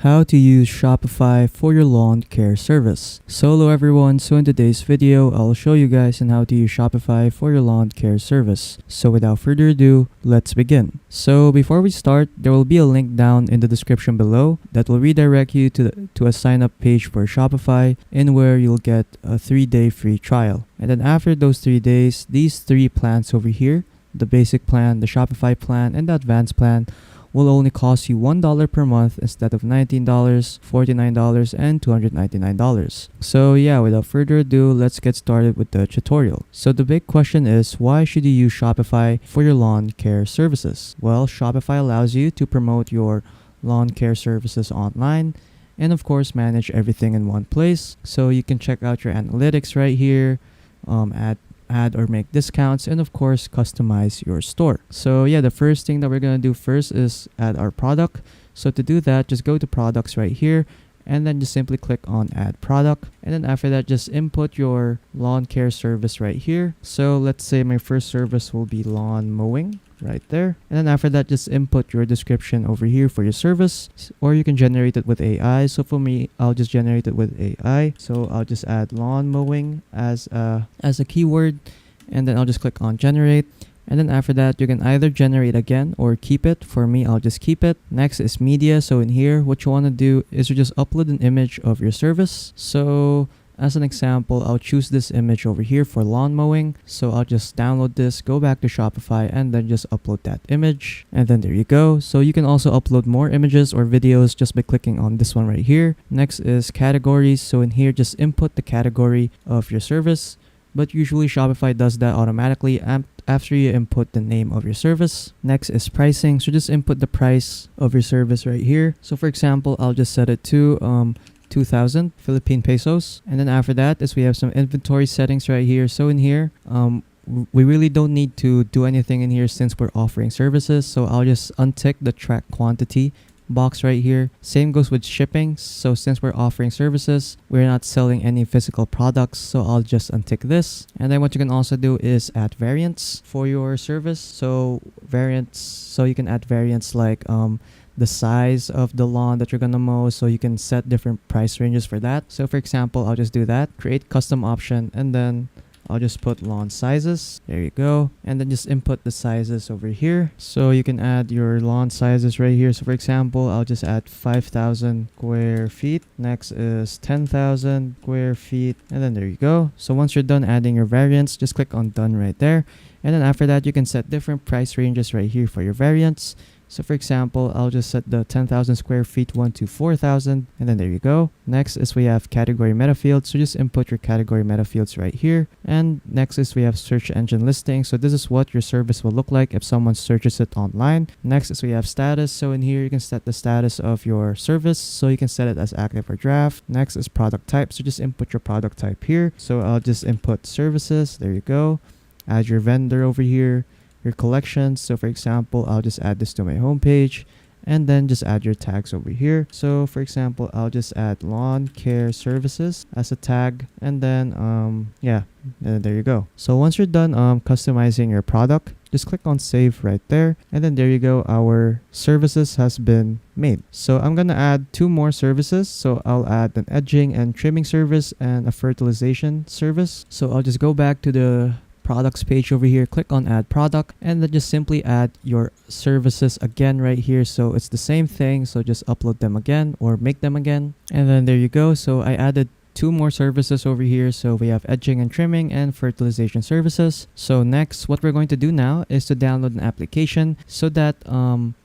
How to use Shopify for your lawn care service. So hello everyone, so in today's video, I'll show you guys on how to use Shopify for your lawn care service. So without further ado, let's begin. So before we start, there will be a link down in the description below that will redirect you to a sign up page for Shopify, in where you'll get a 3-day free trial. And then after those 3 days, these 3 plans over here, the basic plan, the Shopify plan, and the advanced plan, will only cost you $1 per month instead of $19, $49, and $299. So yeah, without further ado, let's get started with the tutorial. So the big question is, why should you use Shopify for your lawn care services? Well, Shopify allows you to promote your lawn care services online and of course manage everything in one place. So you can check out your analytics right here, add or make discounts, and of course customize your store. So yeah, the first thing that we're gonna do first is add our product. So to do that, just go to products right here and then just simply click on add product, and then after that just input your lawn care service right here. So let's say my first service will be lawn mowing right there, and then after that just input your description over here for your service, or you can generate it with AI. So for me, I'll just generate it with AI. So I'll just add lawn mowing as a keyword, and then I'll just click on generate. And then after that, you can either generate again or keep it. For me, I'll just keep it. Next is media. So in here, what you want to do is you just upload an image of your service. So as an example, I'll choose this image over here for lawn mowing. So I'll just download this, go back to Shopify, and then just upload that image. And then there you go. So you can also upload more images or videos just by clicking on this one right here. Next is categories. So in here, just input the category of your service. But usually Shopify does that automatically after you input the name of your service. Next is pricing. So just input the price of your service right here. So for example, I'll just set it to 2,000 Philippine pesos. And then after that is we have some inventory settings right here. So in here, we really don't need to do anything in here since we're offering services. So I'll just untick the track quantity box right here. Same goes with shipping. So since we're offering services, we're not selling any physical products, so I'll just untick this. And then what you can also do is add variants for your service. So you can add variants like the size of the lawn that you're gonna mow, so you can set different price ranges for that. So for example, I'll just do that, create custom option, and then I'll just put lawn sizes. There you go. And then just input the sizes over here. So you can add your lawn sizes right here. So for example, I'll just add 5,000 square feet. Next is 10,000 square feet. And then there you go. So once you're done adding your variants, just click on done right there. And then after that, you can set different price ranges right here for your variants. So for example, I'll just set the 10,000 square feet one to 4,000, and then there you go. Next is we have category meta fields. So just input your category meta fields right here. And next is we have search engine listing. So this is what your service will look like if someone searches it online. Next is we have status. So in here, you can set the status of your service. So you can set it as active or draft. Next is product type. So just input your product type here. So I'll just input services. There you go. Add your vendor over here. Your collections. So for example, I'll just add this to my homepage, and then just add your tags over here. So for example, I'll just add lawn care services as a tag, and then and there you go. So once you're done customizing your product, just click on save right there, and then there you go, our services has been made. So I'm gonna add 2 more services. So I'll add an edging and trimming service and a fertilization service. So I'll just go back to the products page over here, click on add product, and then just simply add your services again right here. So it's the same thing, so just upload them again or make them again, and then there you go. So I added 2 more services over here. So we have edging and trimming and fertilization services. So next, what we're going to do now is to download an application so that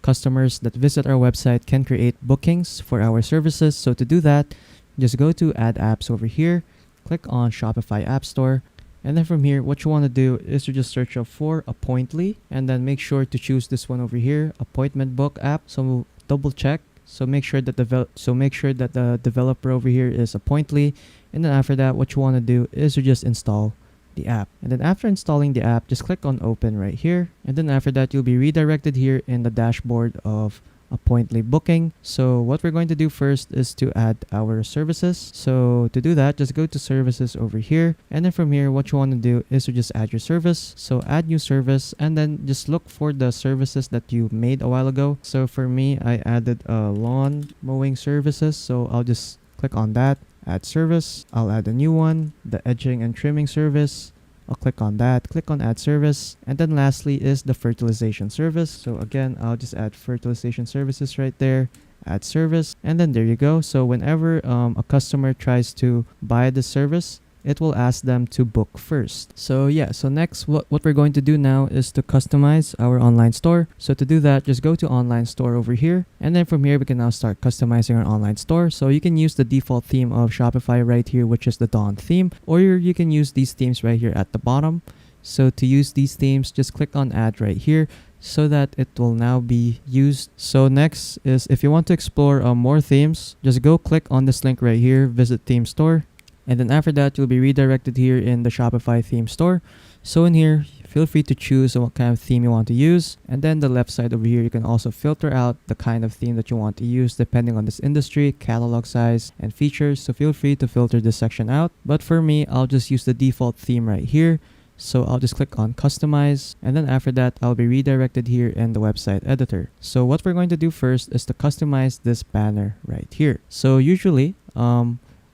customers that visit our website can create bookings for our services. So to do that, just go to add apps over here, click on Shopify App Store. And then from here, what you want to do is to just search up for Appointly, and then make sure to choose this one over here, appointment book app. So double check. So make sure that the developer over here is Appointly. And then after that, what you want to do is to just install the app. And then after installing the app, just click on open right here. And then after that, you'll be redirected here in the dashboard of appointly booking. So what we're going to do first is to add our services. So to do that, just go to services over here, and then from here what you want to do is to just add your service. So add new service, and then just look for the services that you made a while ago. So for me, I added lawn mowing services, so I'll just click on that, add service. I'll add a new one, the edging and trimming service. I'll click on that, click on add service, and then lastly is the fertilization service. So again, I'll just add fertilization services right there, add service, and then there you go. So whenever a customer tries to buy the service, it will ask them to book first. So yeah, so next what we're going to do now is to customize our online store. So to do that, just go to online store over here, and then from here we can now start customizing our online store. So you can use the default theme of Shopify right here, which is the Dawn theme, or you can use these themes right here at the bottom. So to use these themes, just click on add right here so that it will now be used. So next is if you want to explore more themes, just go click on this link right here, visit theme store. And then after that, you'll be redirected here in the Shopify theme store. So in here, feel free to choose what kind of theme you want to use. And then the left side over here, you can also filter out the kind of theme that you want to use depending on this industry, catalog size, and features. So feel free to filter this section out. But for me, I'll just use the default theme right here. So I'll just click on customize, and then after that, I'll be redirected here in the website editor. So what we're going to do first is to customize this banner right here. So usually,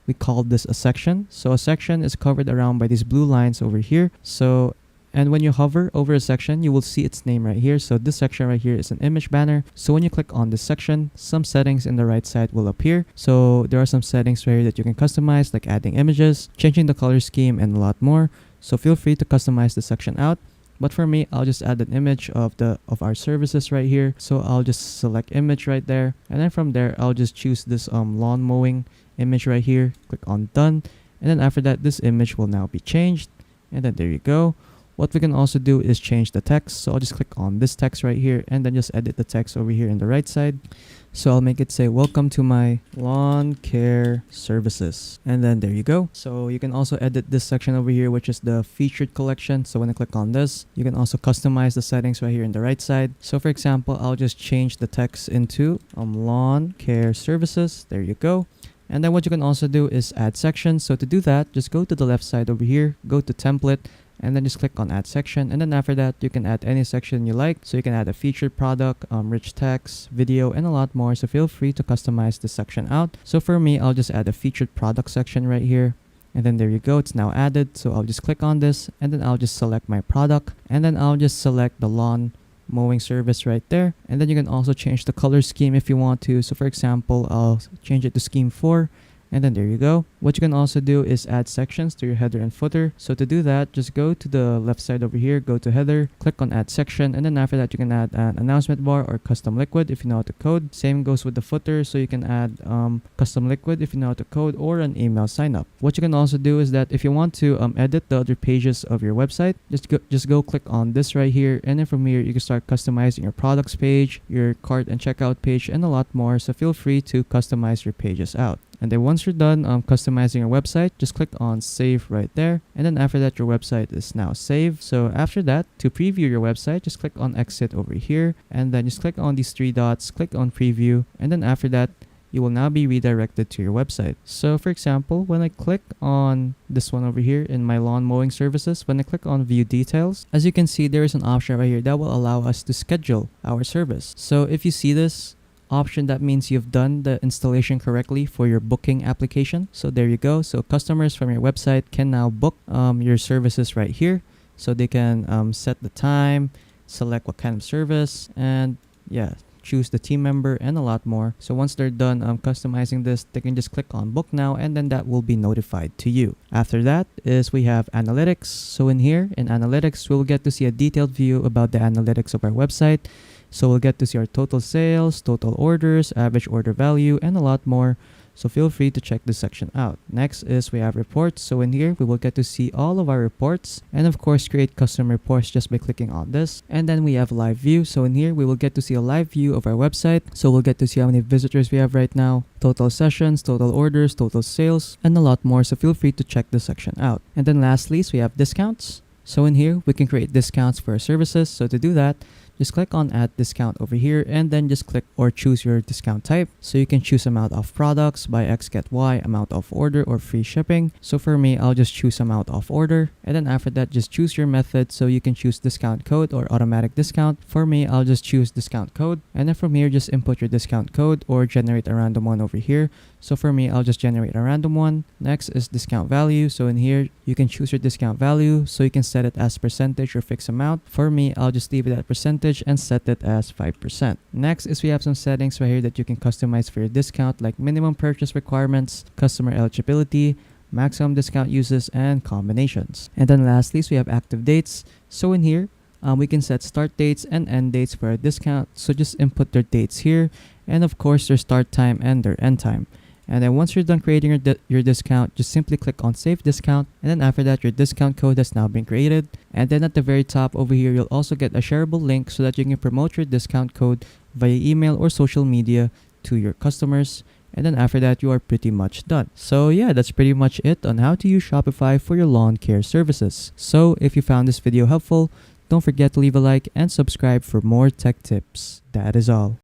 we call this a section. So a section is covered around by these blue lines over here. So, and when you hover over a section, you will see its name right here. So this section right here is an image banner. So when you click on this section, some settings in the right side will appear. So there are some settings right here that you can customize, like adding images, changing the color scheme, and a lot more. So feel free to customize the section out. But for me, I'll just add an image of our services right here. So I'll just select image right there. And then from there, I'll just choose this lawn mowing image right here. Click on done. And then after that, this image will now be changed. And then there you go. What we can also do is change the text. So I'll just click on this text right here and then just edit the text over here in the right side. So I'll make it say, welcome to my lawn care services. And then there you go. So you can also edit this section over here, which is the featured collection. So when I click on this, you can also customize the settings right here in the right side. So for example, I'll just change the text into lawn care services. There you go. And then what you can also do is add sections. So to do that, just go to the left side over here, go to template, and then just click on add section. And then after that, you can add any section you like. So you can add a featured product, rich text, video, and a lot more. So feel free to customize this section out. So for me, I'll just add a featured product section right here. And then there you go, it's now added. So I'll just click on this, and then I'll just select my product. And then I'll just select the lawn mowing service right there. And then you can also change the color scheme if you want to. So for example, I'll change it to scheme 4. And then there you go. What you can also do is add sections to your header and footer. So to do that, just go to the left side over here, go to header, click on add section, and then after that you can add an announcement bar or custom liquid if you know how to code. Same goes with the footer, so you can add custom liquid if you know how to code, or an email sign up. What you can also do is that if you want to edit the other pages of your website, just go click on this right here, and then from here you can start customizing your products page, your cart and checkout page, and a lot more. So feel free to customize your pages out. And then once you're done customizing your website, just click on save right there. And then after that, your website is now saved. So after that, to preview your website, just click on exit over here. And then just click on these 3 dots, click on preview. And then after that, you will now be redirected to your website. So for example, when I click on this one over here in my lawn mowing services, when I click on view details, as you can see, there is an option right here that will allow us to schedule our service. So if you see this option, that means you've done the installation correctly for your booking application. So there you go. So customers from your website can now book your services right here. So they can set the time, select what kind of service, and yeah, choose the team member and a lot more. So once they're done customizing this, they can just click on book now, and then that will be notified to you. After that is we have analytics. So in here in analytics, we'll get to see a detailed view about the analytics of our website. So we'll get to see our total sales, total orders, average order value, and a lot more. So feel free to check this section out. Next is we have reports. So in here, we will get to see all of our reports, and of course, create custom reports just by clicking on this. And then we have live view. So in here, we will get to see a live view of our website. So we'll get to see how many visitors we have right now, total sessions, total orders, total sales, and a lot more. So feel free to check this section out. And then lastly, we have discounts. So in here, we can create discounts for our services. So to do that, just click on add discount over here and then just click or choose your discount type. So you can choose amount of products, buy X get Y, amount of order, or free shipping. So for me, I'll just choose amount of order, and then after that just choose your method. So you can choose discount code or automatic discount. For me, I'll just choose discount code, and then from here just input your discount code or generate a random one over here. So for me, I'll just generate a random one. Next is discount value. So in here, you can choose your discount value. So you can set it as percentage or fixed amount. For me, I'll just leave it at percentage and set it as 5%. Next is we have some settings right here that you can customize for your discount, like minimum purchase requirements, customer eligibility, maximum discount uses, and combinations. And then lastly, so we have active dates. So in here, we can set start dates and end dates for a discount. So just input their dates here, and of course their start time and their end time. And then once you're done creating your discount, just simply click on save discount, and then after that your discount code has now been created. And then at the very top over here, you'll also get a shareable link so that you can promote your discount code via email or social media to your customers. And then after that, you are pretty much done. So yeah, that's pretty much it on how to use Shopify for your lawn care services. So if you found this video helpful, don't forget to leave a like and subscribe for more tech tips. That is all.